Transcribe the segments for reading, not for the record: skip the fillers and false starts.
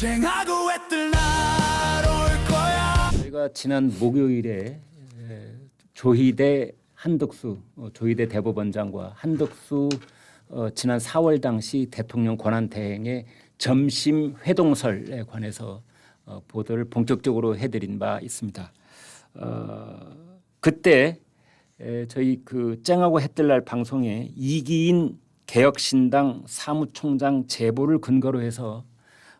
쟁하고 애들 날올 거야. 저희가 지난 목요일에 조희대 한덕수 조희대 대법원장과 한덕수 지난 4월 당시 대통령 권한대행의 점심 회동설에 관해서 보도를 본격적으로 해드린 바 있습니다. 그때 저희 그 쨍하고 해뜰날 방송에 이기인 개혁신당 사무총장 제보를 근거로 해서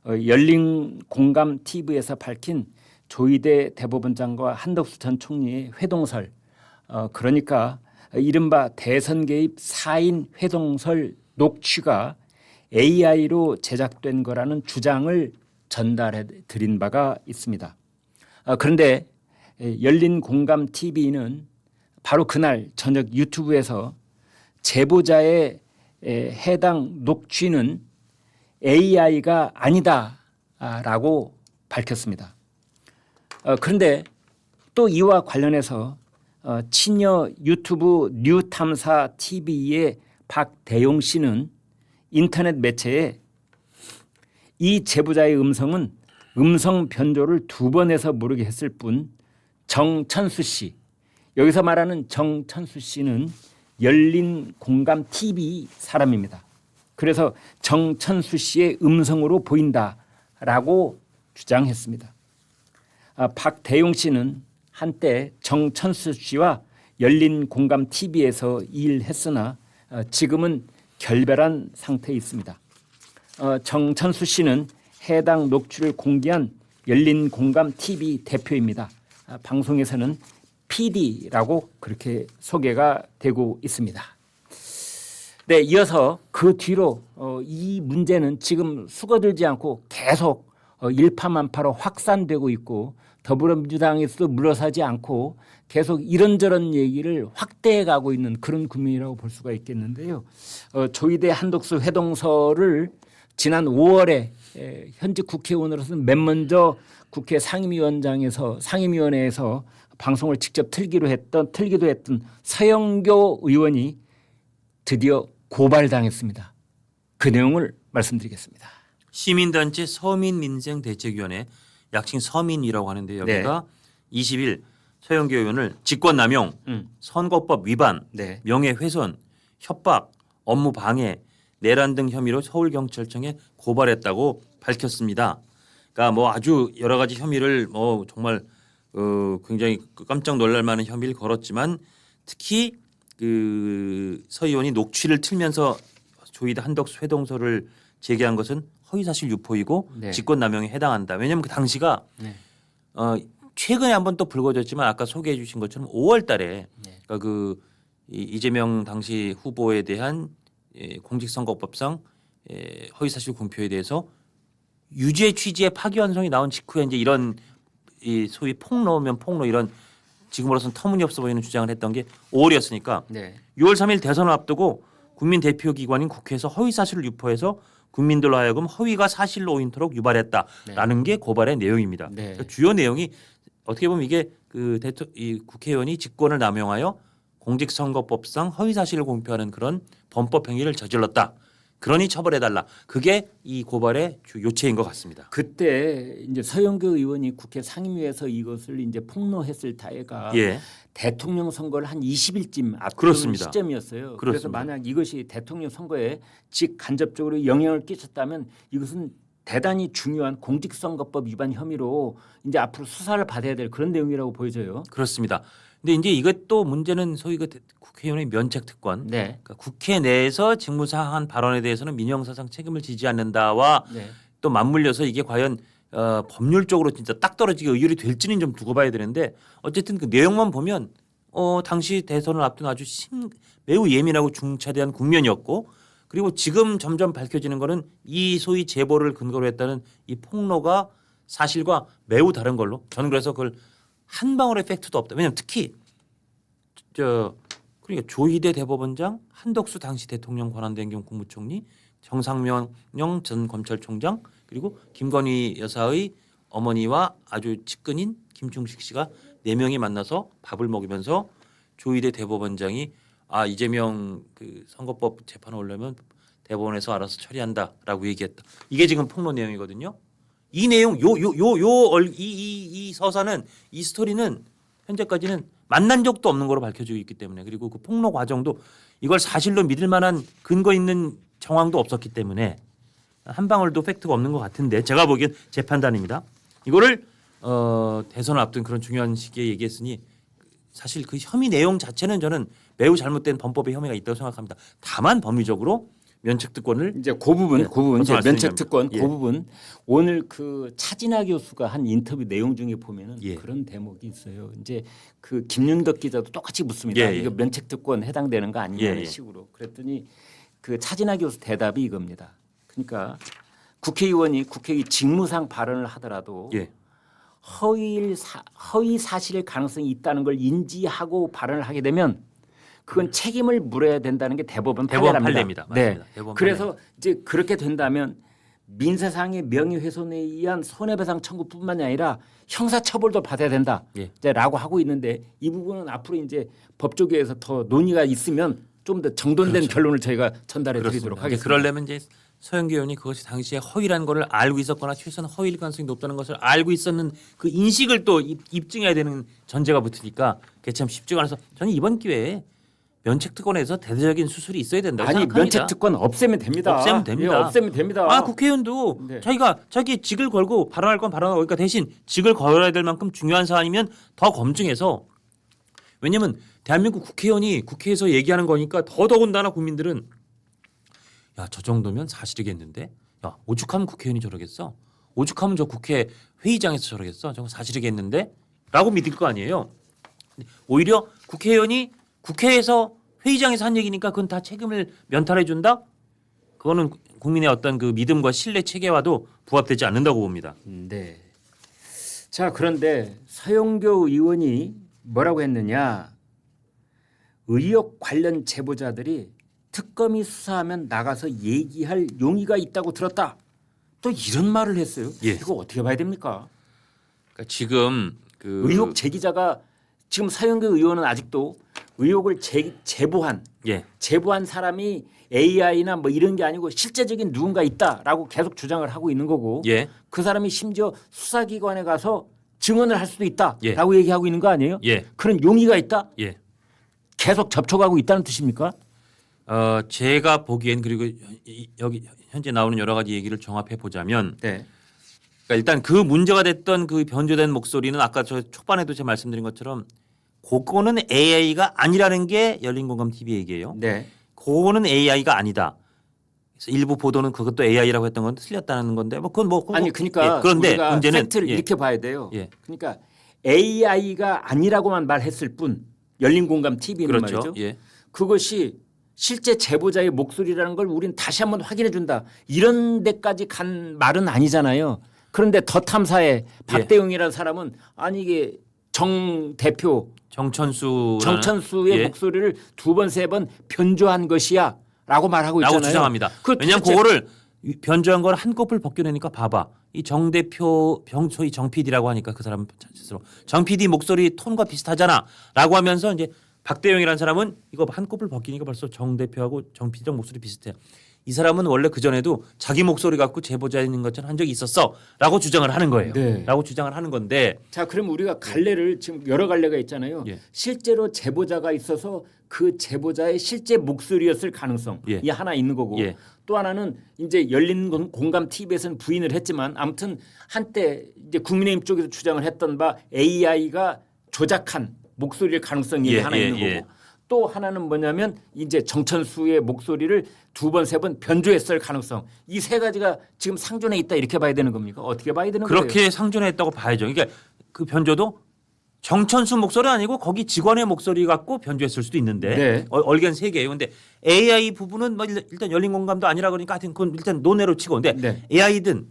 열린 공감 TV에서 밝힌 조희대 대법원장과 한덕수 전 총리의 회동설, 그러니까 이른바 대선 개입 4인 회동설 녹취가 AI로 제작된 거라는 주장을 전달해 드린 바가 있습니다. 그런데 열린 공감 TV는 바로 그날 저녁 유튜브에서 제보자의 해당 녹취는 AI가 아니다라고 밝혔습니다. 그런데 또 이와 관련해서 친여 유튜브 뉴탐사 TV의 박대용 씨는 인터넷 매체에 이 제보자의 음성은 음성 변조를 2번 해서 모르게 했을 뿐 정천수 씨, 여기서 말하는 정천수 씨는 열린 공감 TV 사람입니다. 그래서 정천수 씨의 음성으로 보인다라고 주장했습니다. 박대용 씨는 한때 정천수 씨와 열린 공감 TV에서 일했으나 지금은 결별한 상태에 있습니다. 정천수 씨는 해당 녹취를 공개한 열린 공감 TV 대표입니다. 방송에서는 PD라고 그렇게 소개가 되고 있습니다. 네, 이어서 그 뒤로 이 문제는 지금 수그러들지 않고 계속 일파만파로 확산되고 있고 더불어민주당에서도 물러서지 않고 계속 이런저런 얘기를 확대해 가고 있는 그런 국면이라고 볼 수가 있겠는데요. 조희대 한덕수 회동설을 지난 5월에 현직 국회의원으로서는 맨 먼저 국회 상임위원회에서 방송을 직접 틀기도 했던 서영교 의원이 드디어 고발당했습니다. 그 내용을 말씀드리겠습니다. 시민단체 서민민생대책위원회 약칭 서민이라고 하는데 여기가 20일 서영교 의원을 직권남용, 선거법 위반, 명예훼손, 협박, 업무 방해, 내란 등 혐의로 서울경찰청에 고발했다고 밝혔습니다. 그러니까 뭐 아주 여러 가지 혐의를 정말 굉장히 깜짝 놀랄 만한 혐의를 걸었지만 특히 그 서 의원이 녹취를 틀면서 조희대 한덕수 회동설을 제기한 것은 허위사실 유포이고 직권남용에 해당한다. 왜냐하면 그 당시가 최근에 한번 또 불거졌지만 아까 소개해 주신 것처럼 5월 달에 그러니까 그 이재명 당시 후보에 대한 공직선거법상 허위사실 공표에 대해서 유죄 취지의 파기환송이 나온 직후에 이제 이런 이 소위 폭로면 폭로 이런 지금으로서는 터무니없어 보이는 주장을 했던 게 5월이었으니까 6월 3일 대선을 앞두고 국민 대표기관인 국회에서 허위사실을 유포해서 국민들로 하여금 허위가 사실로 오인토록 유발했다라는 게 고발의 내용입니다. 그러니까 주요 내용이 어떻게 보면 이게 이 국회의원이 직권을 남용하여 공직선거법상 허위사실을 공표하는 그런 범법 행위를 저질렀다. 그러니 처벌해달라. 그게 이 고발의 주 요체인 것 같습니다. 그때 이제 서영교 의원이 국회 상임위에서 이것을 이제 폭로했을 때가 대통령 선거를 한 20일쯤 앞둔 시점이었어요. 그래서 만약 이것이 대통령 선거에 직간접적으로 영향을 끼쳤다면 이것은 대단히 중요한 공직선거법 위반 혐의로 이제 앞으로 수사를 받아야 될 그런 내용이라고 보여져요. 그렇습니다. 근데 이제 이것도 문제는 소위 그 국회의원의 면책 특권. 그러니까 국회 내에서 직무상한 발언에 대해서는 민형사상 책임을 지지 않는다와 또 맞물려서 이게 과연 법률적으로 진짜 딱 떨어지게 의율이 될지는 좀 두고 봐야 되는데 어쨌든 그 내용만 보면 당시 대선을 앞둔 아주 매우 예민하고 중차대한 국면이었고 그리고 지금 점점 밝혀지는 거는 이 소위 제보를 근거로 했다는 이 폭로가 사실과 매우 다른 걸로 저는 그래서 그걸 한 방울의 팩트도 없다. 왜냐하면 특히 그러니까 조희대 대법원장, 한덕수 당시 대통령 권한대행정 국무총리, 정상명 전 검찰총장 그리고 김건희 여사의 어머니와 아주 측근인 김충식 씨가 4명이 만나서 밥을 먹으면서 조희대 대법원장이 이재명 그 선거법 재판을 올려면 대법원에서 알아서 처리한다라고 얘기했다. 이게 지금 폭로 내용이거든요. 이 내용 이 서사는 이 스토리는 현재까지는 만난 적도 없는 거로 밝혀지고 있기 때문에 그리고 그 폭로 과정도 이걸 사실로 믿을 만한 근거 있는 정황도 없었기 때문에 한 방울도 팩트가 없는 것 같은데 제가 보기엔 제 판단입니다. 이거를 대선을 앞둔 그런 중요한 시기에 얘기했으니 사실 그 혐의 내용 자체는 저는 매우 잘못된 범법의 혐의가 있다고 생각합니다. 다만 법리적으로 면책특권을 이제 그 부분 이제 면책특권 예. 그 부분 오늘 그 차진아 교수가 한 인터뷰 내용 중에 보면은 예. 그런 대목이 있어요. 이제 그 김윤덕 기자도 똑같이 묻습니다. 예, 예. 이거 면책특권 해당되는 거 아니냐는 예, 예. 식으로 그랬더니 그 차진아 교수 대답이 이겁니다. 그러니까 국회의원이 국회의 직무상 발언을 하더라도 예. 허위 사실일 가능성이 있다는 걸 인지하고 발언을 하게 되면 그건 책임을 물어야 된다는 게 대법원 판례입니다. 네. 대법원 그래서 이제 그렇게 된다면 민사상의 명예훼손에 의한 손해배상 청구뿐만이 아니라 형사처벌도 받아야 된다. 예. 라고 하고 있는데 이 부분은 앞으로 이제 법조계에서 더 논의가 있으면 좀 더 정돈된 그렇죠. 결론을 저희가 전달해 드리도록 그렇습니다. 하겠습니다. 그러려면 이제 서영교 의원이 그것이 당시에 허위라는 것을 알고 있었거나 최소한 허위일 가능성이 높다는 것을 알고 있었는 그 인식을 또 입증해야 되는 전제가 붙으니까 그게 참 쉽지가 않아서 저는 이번 기회에 면책특권에서 대대적인 수술이 있어야 된다고 아니 생각합니다. 면책특권 없애면 됩니다. 없애면 됩니다. 예, 없애면 됩니다. 아 국회의원도 네. 자기 직을 걸고 발언할 건 발언하고 그러니까 대신 직을 걸어야 될 만큼 중요한 사안이면 더 검증해서 왜냐하면 대한민국 국회의원이 국회에서 얘기하는 거니까 더더군다나 국민들은 야 저 정도면 사실이겠는데 야 오죽하면 국회의원이 저러겠어 오죽하면 저 국회 회의장에서 저러겠어 저거 사실이겠는데 라고 믿을 거 아니에요. 오히려 국회의원이 국회에서 회의장에서 한 얘기니까 그건 다 책임을 면탈해 준다? 그거는 국민의 어떤 그 믿음과 신뢰 체계와도 부합되지 않는다고 봅니다. 네. 자 그런데 서영교 의원이 뭐라고 했느냐? 의혹 관련 제보자들이 특검이 수사하면 나가서 얘기할 용의가 있다고 들었다. 또 이런 말을 했어요. 예. 이거 어떻게 봐야 됩니까? 그러니까 지금 그 의혹 제기자가 지금 서영교 의원은 아직도 의혹을 제보한 사람이 AI나 뭐 이런 게 아니고 실제적인 누군가 있다라고 계속 주장을 하고 있는 거고 예. 그 사람이 심지어 수사기관에 가서 증언을 할 수도 있다라고 예. 얘기하고 있는 거 아니에요? 예. 그런 용의가 있다? 예. 계속 접촉하고 있다는 뜻입니까? 제가 보기엔 그리고 여기 현재 나오는 여러 가지 얘기를 종합해 보자면 네. 그러니까 일단 그 문제가 됐던 그 변조된 목소리는 아까 저 초반에도 제가 말씀드린 것처럼 그거는 AI가 아니라는 게 열린공감 TV 얘기예요. 네. 그거는 AI가 아니다. 그래서 일부 보도는 그것도 AI라고 했던 건 틀렸다는 건데 뭐 그건 뭐 아니 그러니까 예, 그런데 우리가 문제는 팩트를 이렇게 봐야 돼요. 예. 그러니까 AI가 아니라고만 말했을 뿐 열린공감 TV는 그렇죠. 말이죠. 예. 그것이 실제 제보자의 목소리라는 걸 우린 다시 한번 확인해 준다. 이런 데까지 간 말은 아니잖아요. 그런데 더 탐사에 박대웅이라는 사람은 아니 이게 정 대표 정천수의 예. 목소리를 두 번 세 번 변조한 것이야라고 말하고 있잖아요. 라고 주장합니다. 왜냐하면 그거를 변조한 걸 한꺼풀 벗겨내니까 봐봐. 이 정 대표 소위 정 PD라고 하니까 그 사람 스스로 정 PD 목소리 톤과 비슷하잖아라고 하면서 이제 박대영이라는 사람은 이거 한꺼풀 벗기니까 벌써 정 대표하고 정 PD랑 목소리 비슷해. 이 사람은 원래 그 전에도 자기 목소리 갖고 제보자 있는 것처럼 한 적이 있었어라고 주장을 하는 거예요. 네. 라고 주장을 하는 건데. 자, 그럼 우리가 갈래를 지금 여러 갈래가 있잖아요. 예. 실제로 제보자가 있어서 그 제보자의 실제 목소리였을 가능성이 예. 하나 있는 거고 예. 또 하나는 이제 열린 공감 TV에서는 부인을 했지만 아무튼 한때 이제 국민의힘 쪽에서 주장을 했던 바 AI가 조작한 목소리일 가능성이 하나 있는 거고 또 하나는 뭐냐면 이제 정천수의 목소리를 두 번 세 번 변조했을 가능성 이 세 가지가 지금 상존해 있다 이렇게 봐야 되는 겁니까? 어떻게 봐야 되는 거예요? 그렇게 상존했다고 봐야죠. 그러니까 그 변조도 정천수 목소리 아니고 거기 직원의 목소리 갖고 변조했을 수도 있는데 네. 얼간 세 개예요. 근데 AI 부분은 뭐 일단 열린 공감도 아니라 그러니까 하여튼 그건 일단 논외로 치고 근데 네. AI든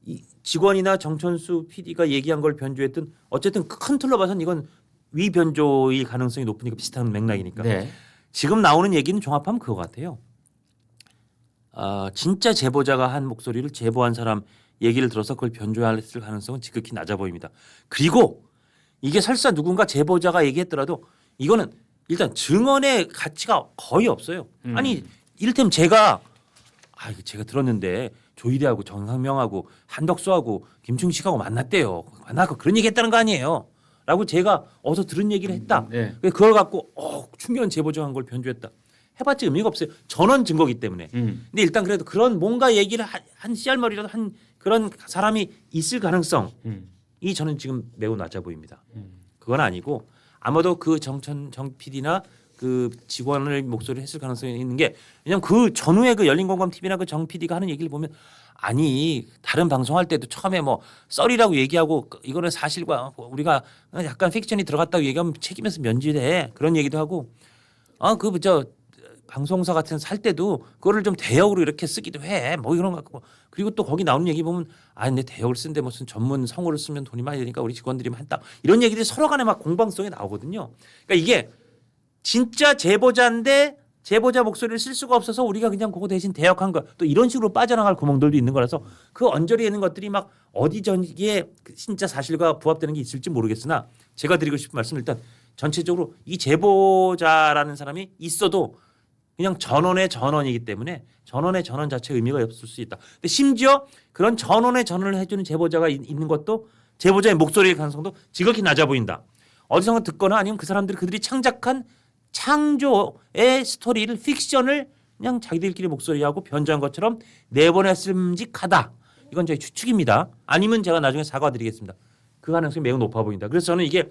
이 직원이나 정천수 PD가 얘기한 걸 변조했든 어쨌든 큰 틀로 봐서는 이건 위변조일 가능성이 높으니까 비슷한 맥락이니까. 네. 지금 나오는 얘기는 종합하면 그거 같아요. 진짜 제보자가 한 목소리를 제보한 사람 얘기를 들어서 그걸 변조했을 가능성은 지극히 낮아 보입니다. 그리고 이게 설사 누군가 제보자가 얘기했더라도 이거는 일단 증언의 가치가 거의 없어요. 아니 이를테면 제가 들었는데 조희대하고 정상명하고 한덕수하고 김충식하고 만났대요. 만나고 그런 얘기했다는 거 아니에요. 라고 제가 어서 들은 얘기를 했다. 네. 그걸 갖고 충격한 제보자한 걸 변조했다. 해봤자 의미가 없어요. 전원 증거기 때문에. 근데 일단 그래도 그런 뭔가 얘기를 한 씨알머리라도 한 그런 사람이 있을 가능성이 저는 지금 매우 낮아 보입니다. 그건 아니고 아마도 그 정 PD나 그 직원의 목소리를 했을 가능성이 있는 게 왜냐하면 그 전후에 그 열린공감 TV나 그 정 PD가 하는 얘기를 보면 아니 다른 방송할 때도 처음에 뭐 썰이라고 얘기하고 이거는 사실과 우리가 약간 픽션이 들어갔다고 얘기하면 책임에서 면제돼 그런 얘기도 하고 방송사 같은 살 때도 그거를 좀 대역으로 이렇게 쓰기도 해. 뭐 이런 거 같고. 그리고 또 거기 나오는 얘기 보면 근데 대역을 쓴데 무슨 전문 성우를 쓰면 돈이 많이 드니까 우리 직원들이만 했다. 이런 얘기들이 서로 간에 막 공방성이 나오거든요. 그러니까 이게 진짜 제보자인데 제보자 목소리를 쓸 수가 없어서 우리가 그냥 그거 대신 대역한 거 또 이런 식으로 빠져나갈 구멍들도 있는 거라서 그 언저리에 있는 것들이 막 어디 저기에 진짜 사실과 부합되는 게 있을지 모르겠으나 제가 드리고 싶은 말씀은 일단 전체적으로 이 제보자라는 사람이 있어도 그냥 전원의 전원이기 때문에 전원의 전원 자체 의미가 없을 수 있다. 근데 심지어 그런 전원의 전원을 해주는 제보자가 있는 것도 제보자의 목소리의 가능성도 지극히 낮아 보인다. 어디선가 듣거나 아니면 그 사람들이 그들이 창작한 창조의 스토리를 픽션을 그냥 자기들끼리 목소리하고 변조한 것처럼 내보냈음직하다. 이건 저희 추측입니다. 아니면 제가 나중에 사과드리겠습니다. 그 가능성이 매우 높아 보인다. 그래서 저는 이게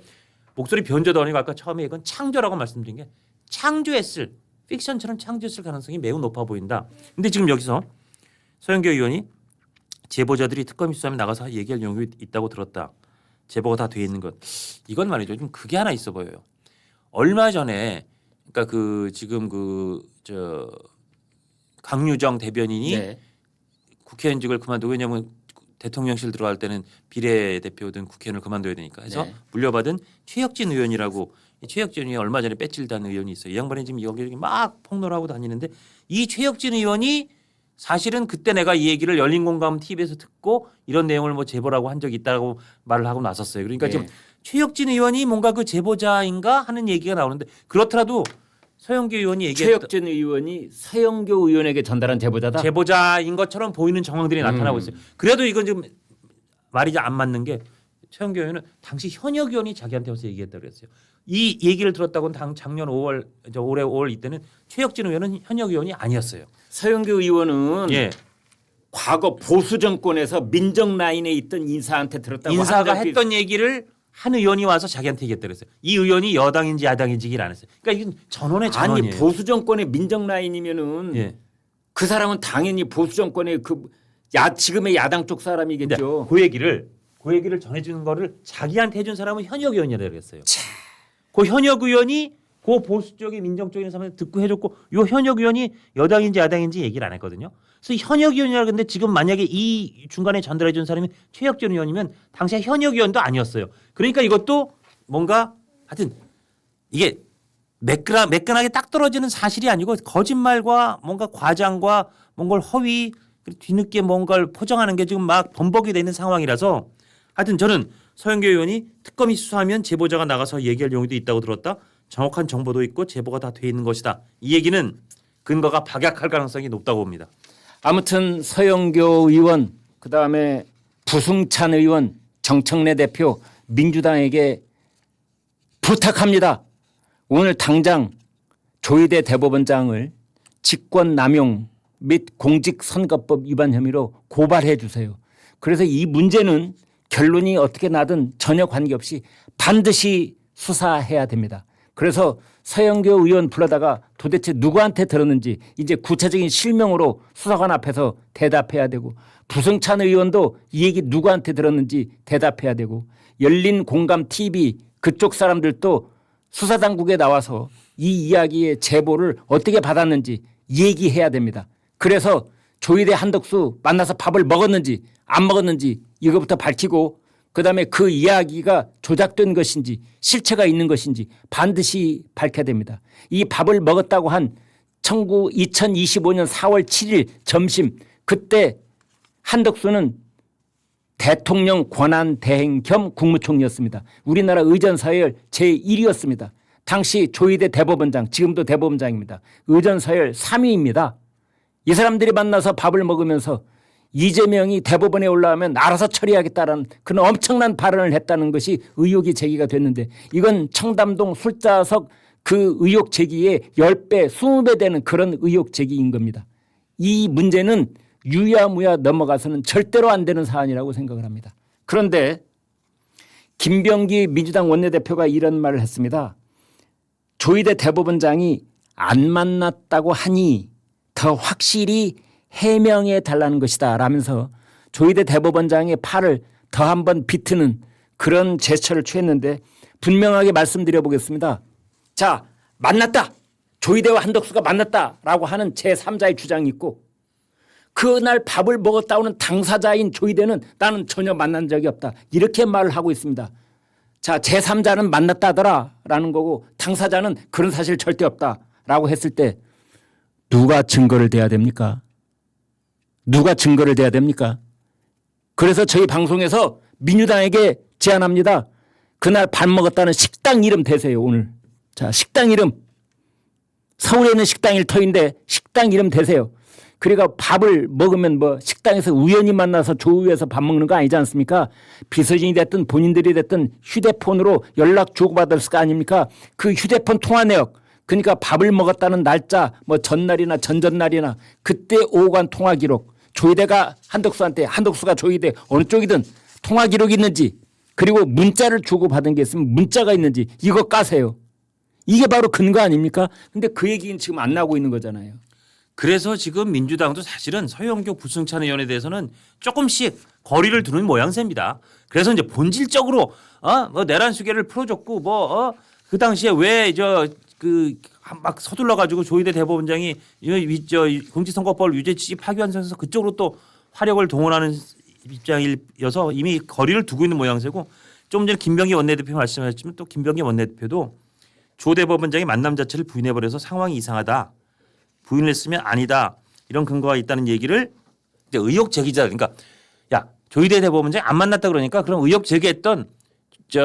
목소리 변조도 아니고 아까 처음에 이건 창조라고 말씀드린 게 창조했을 픽션처럼 창조했을 가능성이 매우 높아 보인다. 근데 지금 여기서 서영교 의원이 제보자들이 특검이 수사에 나가서 얘기할 용역이 있다고 들었다. 제보가 다 돼 있는 것. 이건 말이죠. 좀 그게 하나 있어 보여요. 얼마 전에 그러니까 지금 강유정 대변인이 네. 국회의원직을 그만두고 왜냐하면 대통령실 들어갈 때는 비례대표든 국회의원을 그만둬야 되니까 해서 네. 물려받은 최혁진 의원이라고 이 최혁진 의원이 얼마 전에 배칠단 의원이 있어요. 이 양반이 지금 여기저기 막 폭로를 하고 다니는데 이 최혁진 의원이 사실은 그때 내가 이 얘기를 열린공감 TV에서 듣고 이런 내용을 뭐 제보라고 한 적이 있다고 말을 하고 나섰어요. 그러니까 지금 최혁진 의원이 뭔가 그 제보자인가 하는 얘기가 나오는데 그렇더라도 서영교 의원이 얘기했던 최혁진 의원이 서영교 의원에게 전달한 제보자다. 제보자인 것처럼 보이는 정황들이 나타나고 있어요. 그래도 이건 지금 말이 안 맞는 게 최영교 의원은 당시 현역 의원이 자기한테 와서 얘기했다고 그랬어요. 이 얘기를 들었다고는 작년 5월 올해 5월 이때는 최혁진 의원은 현역 의원이 아니었어요. 서영교 의원은 예. 과거 보수 정권에서 민정 라인에 있던 인사한테 들었다고 인사가 한 적이 했던 얘기를 한 의원이 와서 자기한테 얘기했다고 그랬어요. 이 의원이 여당인지 야당인지 얘기를 안 했어요. 그러니까 이건 전원의 전원이에요. 아니 보수 정권의 민정 라인이면은 예. 그 사람은 당연히 보수 정권의 지금의 야당 쪽 사람이겠죠. 그 얘기를 전해주는 거를 자기한테 해준 사람은 현역 의원이라고 그랬어요. 그 현역 의원이 그 보수 쪽의 민정 쪽에 있는 사람한테 듣고 해줬고 요 현역 의원이 여당인지 야당인지 얘기를 안 했거든요. 그래서 현역 의원이라 근데 지금 만약에 이 중간에 전달해준 사람이 최혁진 의원이면 당시에 현역 의원도 아니었어요. 그러니까 이것도 뭔가 하여튼 이게 매끈하게 딱 떨어지는 사실이 아니고 거짓말과 뭔가 과장과 뭔가 허위 뒤늦게 뭔가를 포장하는 게 지금 막 범벅이 돼 있는 상황이라서 하여튼 저는 서영교 의원이 특검이 수사하면 제보자가 나가서 얘기할 용의도 있다고 들었다. 정확한 정보도 있고 제보가 다 돼 있는 것이다. 이 얘기는 근거가 박약할 가능성이 높다고 봅니다. 아무튼 서영교 의원 그다음에 부승찬 의원 정청래 대표 민주당에게 부탁합니다. 오늘 당장 조희대 대법원장을 직권남용 및 공직선거법 위반 혐의로 고발해 주세요. 그래서 이 문제는 결론이 어떻게 나든 전혀 관계없이 반드시 수사해야 됩니다. 그래서 서영교 의원 불러다가 도대체 누구한테 들었는지 이제 구체적인 실명으로 수사관 앞에서 대답해야 되고 부승찬 의원도 이 얘기 누구한테 들었는지 대답해야 되고 열린공감TV 그쪽 사람들도 수사당국에 나와서 이 이야기의 제보를 어떻게 받았는지 얘기해야 됩니다. 그래서 조희대 한덕수 만나서 밥을 먹었는지 안 먹었는지 이거부터 밝히고 그다음에 그 이야기가 조작된 것인지 실체가 있는 것인지 반드시 밝혀야 됩니다. 이 밥을 먹었다고 한 2025년 4월 7일 점심 그때 한덕수는 대통령 권한대행 겸 국무총리였습니다. 우리나라 의전서열 제1위였습니다. 당시 조희대 대법원장 지금도 대법원장입니다. 의전서열 3위입니다. 이 사람들이 만나서 밥을 먹으면서 이재명이 대법원에 올라오면 알아서 처리하겠다라는 그런 엄청난 발언을 했다는 것이 의혹이 제기가 됐는데 이건 청담동 술자석 그 의혹 제기의 10배, 20배 되는 그런 의혹 제기인 겁니다. 이 문제는 유야무야 넘어가서는 절대로 안 되는 사안이라고 생각을 합니다. 그런데 김병기 민주당 원내대표가 이런 말을 했습니다. 조희대 대법원장이 안 만났다고 하니 더 확실히 해명해 달라는 것이다 라면서 조희대 대법원장의 팔을 더 한번 비트는 그런 제스처를 취했는데 분명하게 말씀드려 보겠습니다. 자, 만났다. 조희대와 한덕수가 만났다라고 하는 제3자의 주장이 있고 그날 밥을 먹었다고는 당사자인 조희대는 나는 전혀 만난 적이 없다. 이렇게 말을 하고 있습니다. 자, 제3자는 만났다더라라는 거고 당사자는 그런 사실 절대 없다라고 했을 때 누가 증거를 대야 됩니까? 누가 증거를 대야 됩니까? 그래서 저희 방송에서 민주당에게 제안합니다. 그날 밥 먹었다는 식당 이름 대세요, 오늘. 자, 식당 이름. 서울에 있는 식당 일터인데 식당 이름 대세요. 그리고 밥을 먹으면 뭐 식당에서 우연히 만나서 조우에서 밥 먹는 거 아니지 않습니까? 비서진이 됐든 본인들이 됐든 휴대폰으로 연락 주고받을 거 아닙니까? 그 휴대폰 통화 내역. 그러니까 밥을 먹었다는 날짜 뭐 전날이나 전전날이나 그때 오고 간 통화 기록. 조희대가 한덕수한테 한덕수가 조희대 어느 쪽이든 통화 기록이 있는지 그리고 문자를 주고받은 게 있으면 문자가 있는지 이거 까세요. 이게 바로 근거 아닙니까? 근데 그 얘기는 지금 안 나오고 있는 거잖아요. 그래서 지금 민주당도 사실은 서영교 부승찬 의원에 대해서는 조금씩 거리를 두는 모양새입니다. 그래서 이제 본질적으로 뭐 내란 수계를 풀어줬고 그 당시에 왜 막 서둘러 가지고 조희대 대법원장이 공직선거법 유죄 취지 파기환송해서 그쪽으로 또 화력을 동원하는 입장이어서 이미 거리를 두고 있는 모양새고 좀 전에 김병기 원내대표 말씀하셨지만 또 김병기 원내대표도 조 대법원장이 만남 자체를 부인해버려서 상황이 이상하다. 부인을 했으면 아니다. 이런 근거가 있다는 얘기를 이제 의혹 제기자 그러니까 야 조희대 대법원장이 안 만났다 그러니까 그럼 의혹 제기했던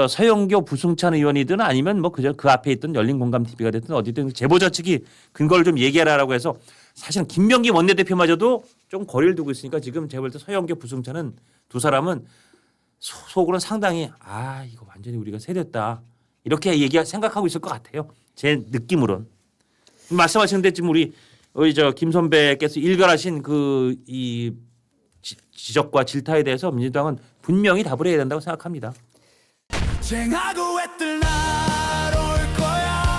서영교 부승찬 의원이든 아니면 뭐 그저 그 앞에 있던 열린공감TV가 됐든 어디든 제보자 측이 근거를 좀 얘기하라라고 해서 사실은 김병기 원내대표마저도 좀 거리를 두고 있으니까 지금 제가 볼 때 서영교 부승찬은 두 사람은 속으로는 상당히 이거 완전히 우리가 세됐다. 이렇게 생각하고 있을 것 같아요. 제 느낌으론. 말씀하시는데 지금 우리 김 선배께서 일갈하신 이 지적과 질타에 대해서 민주당은 분명히 답을 해야 된다고 생각합니다. 쟁하고 애들